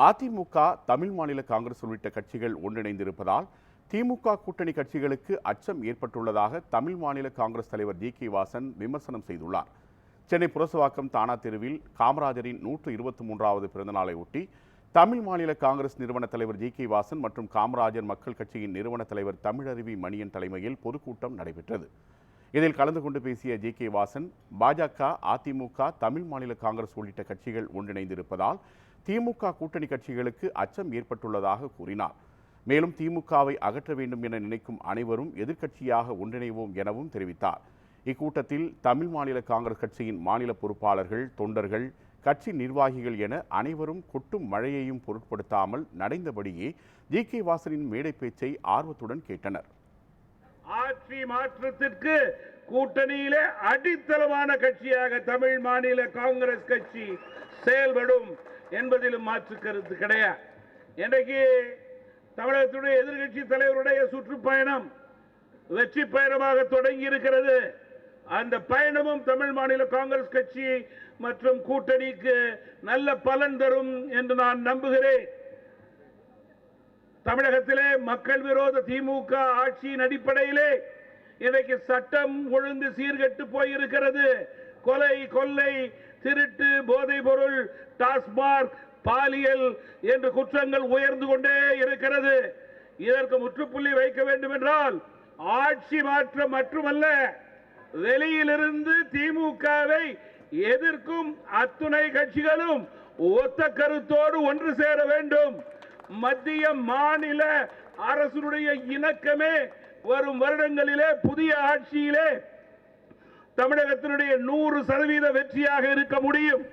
அதிமுக, தமிழ் மாநில காங்கிரஸ் உள்ளிட்ட கட்சிகள் ஒன்றிணைந்திருப்பதால் திமுக கூட்டணி கட்சிகளுக்கு அச்சம் ஏற்பட்டுள்ளதாக தமிழ் மாநில காங்கிரஸ் தலைவர் ஜி.கே. வாசன் விமர்சனம் செய்துள்ளார். சென்னை புரசவாக்கம் தானா தெருவில் காமராஜரின் 123வது பிறந்தநாளை ஒட்டி தமிழ் மாநில காங்கிரஸ் நிறுவன தலைவர் ஜி.கே. வாசன் மற்றும் காமராஜர் மக்கள் கட்சியின் நிறுவன தலைவர் தமிழருவி மணியன் தலைமையில் பொதுக்கூட்டம் நடைபெற்றது. இதில் கலந்து கொண்டு பேசிய ஜி.கே. வாசன், பாஜக, அதிமுக, தமிழ் மாநில காங்கிரஸ் உள்ளிட்ட கட்சிகள் ஒன்றிணைந்திருப்பதால் திமுக கூட்டணி கட்சிகளுக்கு அச்சம் ஏற்பட்டுள்ளதாக கூறினார். மேலும் திமுகவை அகற்ற வேண்டும் என நினைக்கும் அனைவரும் எதிர்க்கட்சியாக ஒன்றிணைவோம் எனவும் தெரிவித்தார். இக்கூட்டத்தில் தமிழ் மாநில காங்கிரஸ் கட்சியின் மாநில பொறுப்பாளர்கள், தொண்டர்கள், கட்சி நிர்வாகிகள் என அனைவரும் கொட்டும் மழையையும் பொருட்படுத்தாமல் நடைந்தபடியே ஜி.கே. வாசனின் மேடை பேச்சை ஆர்வத்துடன் கேட்டனர். ஆட்சி மாற்றத்திற்கு கூட்டணியிலே அடித்தளமான கட்சியாக தமிழ் மாநில காங்கிரஸ் கட்சி செயல்படும் என்பதிலும் மாற்று கருத்து கிடையாது. இன்றைக்கு தமிழகத்துடைய எதிர்கட்சி தலைவருடைய சுற்றுப்பயணம் வெற்றி பயணமாக தொடங்கி இருக்கிறது. அந்த பயணமும் தமிழ் மாநில காங்கிரஸ் கட்சி மற்றும் கூட்டணிக்கு நல்ல பலன் தரும் என்று நான் நம்புகிறேன். தமிழகத்திலே மக்கள் விரோத திமுக ஆட்சியின் அடிப்படையிலே இன்றைக்கு சட்டம் ஒழுங்கு சீர்கெட்டு போயிருக்கிறது. கொலை, கொள்ளை, திருட்டு, போதைப் பொருள், டாஸ்மாக், பாலியல் என்று குற்றங்கள் உயர்ந்து கொண்டே இருக்கிறது. இதற்கு முற்றுப்புள்ளி வைக்க வேண்டும் என்றால் ஆட்சி மாற்றம் மட்டுமல்ல, வெளியிலிருந்து திமுகவை எதிர்க்கும் அத்துணை கட்சிகளும் ஒத்த கருத்தோடு ஒன்று சேர வேண்டும். மத்திய மாநில அரசுடைய இணக்கமே வரும் வருடங்களிலே புதிய ஆட்சியிலே தமிழகத்தினுடைய 100% வெற்றியாக இருக்க முடியும்.